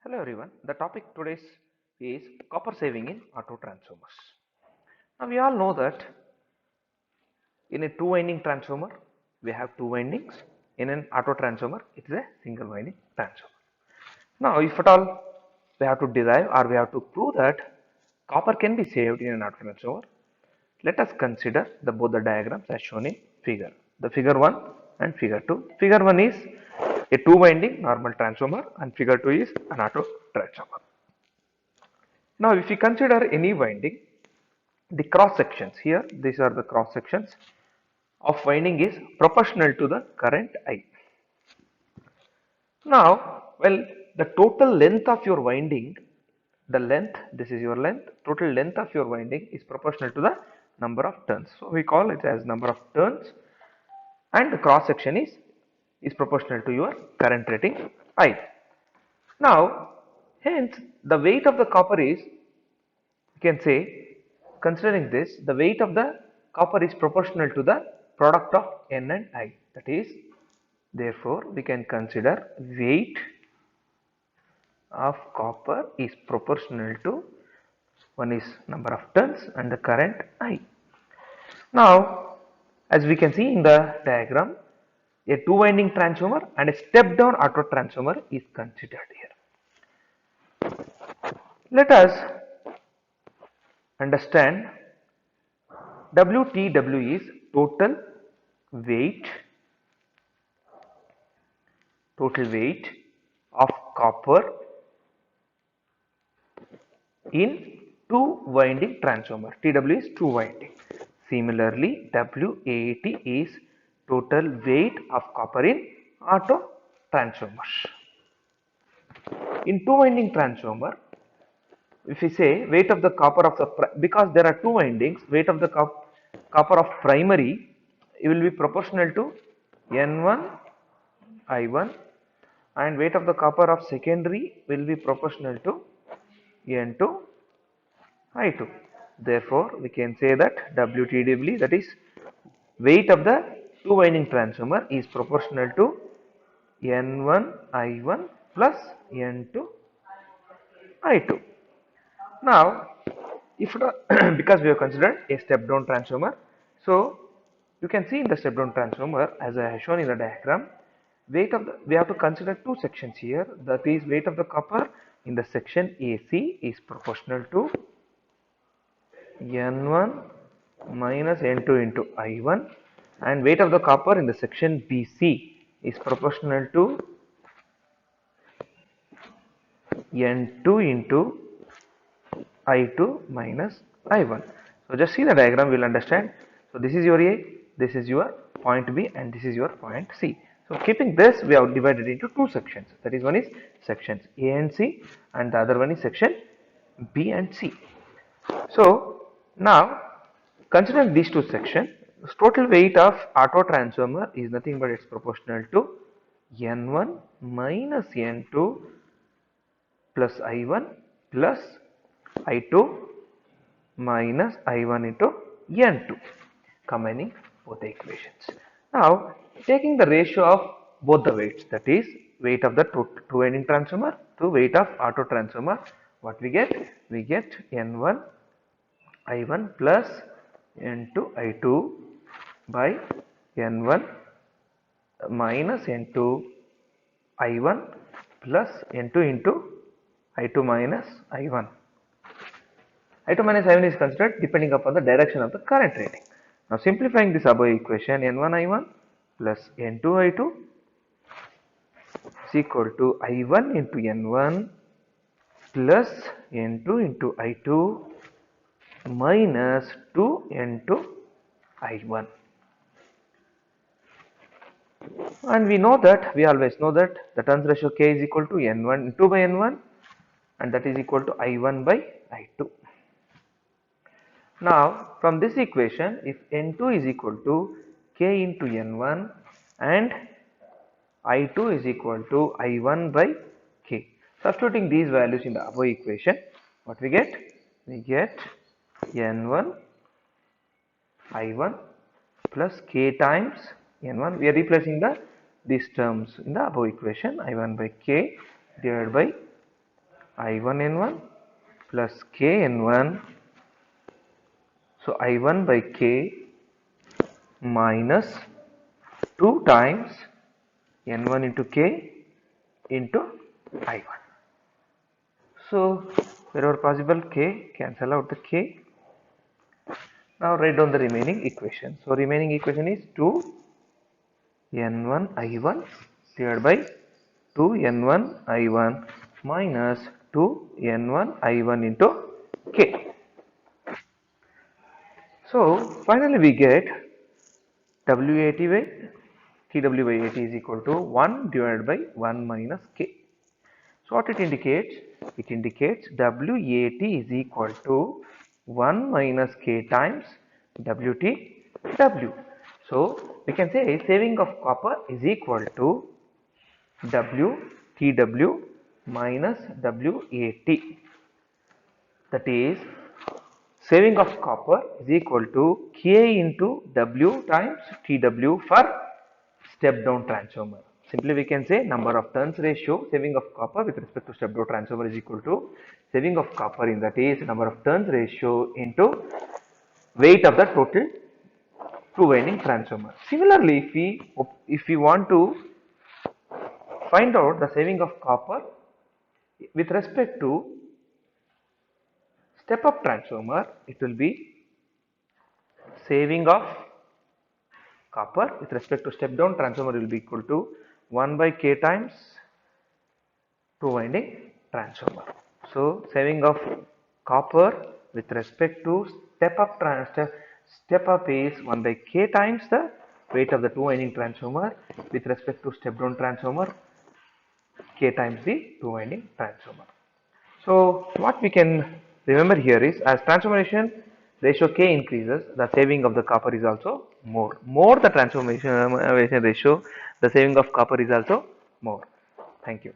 Hello everyone, the topic today is copper saving in auto transformers. Now we all know that in a two winding transformer we have two windings, in an auto transformer it is a single winding transformer. Now if at all we have to derive or we have to prove that copper can be saved in an auto transformer, let us consider both the diagrams as shown in figure. The figure 1 and figure 2. Figure 1 is a two winding normal transformer and figure 2 is an auto transformer. Now if we consider any winding, the cross sections here, these are the cross sections of winding is proportional to the current I. Now, well, the total length of your winding, the length, this is your length, total length of your winding is proportional to the number of turns. So we call it as number of turns, and the cross section is proportional to your current rating I. Now, hence the weight of the copper is, you can say, considering this, the weight of the copper is proportional to the product of N and I. That is, therefore, we can consider weight of copper is proportional to, one is number of turns and the current I. Now, as we can see in the diagram, a two winding transformer and a step down auto transformer is considered here. Let us understand WTW is total weight of copper in two winding transformer. TW is two winding. Similarly, WAT is total weight of copper in auto transformers. In two winding transformer, if we say weight of the copper of the, because there are two windings, weight of the copper of primary, it will be proportional to N1 I1, and weight of the copper of secondary will be proportional to N2 I2. Therefore, we can say that WTW, that is weight of the two winding transformer, is proportional to N1 I1 plus N2 I2. Now, if because we have considered a step down transformer, so you can see in the step down transformer, as I have shown in the diagram, weight of the, we have to consider two sections here. That is, weight of the copper in the section AC is proportional to N1 minus N2 into I1, and weight of the copper in the section BC is proportional to N2 into I2 minus I1. So just see the diagram, we will understand. So this is your A, this is your point B, and this is your point C. So keeping this, we have divided into two sections. That is, one is sections A and C, and the other one is section B and C. So now, considering these two sections, total weight of auto transformer is nothing but it's proportional to N1 minus N2 plus I1 plus I2 minus I1 into N2, combining both the equations. Now, taking the ratio of both the weights, that is weight of the two winding transformer to weight of auto transformer, what we get? We get N1 I1 plus N2 I2 by N1 minus N2 I1 plus N2 into I2 minus I1. I2 minus I1 is considered depending upon the direction of the current rating. Now simplifying this above equation, N1 I1 plus N2 I2 is equal to I1 into N1 plus N2 into I2 minus 2 N2 I1. And we know that, we always know that the turns ratio K is equal to N1 2 by N1, and that is equal to I1 by I2. Now from this equation, if N2 is equal to K into N1 and I2 is equal to I1 by K, substituting these values in the above equation, what we get? We get N1 I1 plus K times N1. We are replacing these terms in the above equation, I1 by K divided by I1N1 plus Kn1. So I1 by K minus 2 times N1 into K into I1. So wherever possible K, cancel out the K. Now write down the remaining equation. So remaining equation is 2 N1 I1 divided by 2 N1 I1 minus 2 N1 I1 into K. So finally we get WAT by TW by AT is equal to 1 divided by 1 minus K. So what it indicates? It indicates WAT is equal to 1 minus K times WTW. So we can say saving of copper is equal to WTW minus WAT. That is, saving of copper is equal to K into W times TW for step down transformer. Simply we can say number of turns ratio saving of copper with respect to step down transformer is equal to saving of copper, in that is number of turns ratio into weight of the total two winding transformer. Similarly, if we want to find out the saving of copper with respect to step up transformer, it will be saving of copper with respect to step down transformer will be equal to 1 by K times two winding transformer. So saving of copper with respect to step up is 1 by K times the weight of the two winding transformer, with respect to step down transformer K times the two winding transformer. So what we can remember here is, as transformation ratio K increases, the saving of the copper is also more. More the transformation ratio, the saving of copper is also more. Thank you.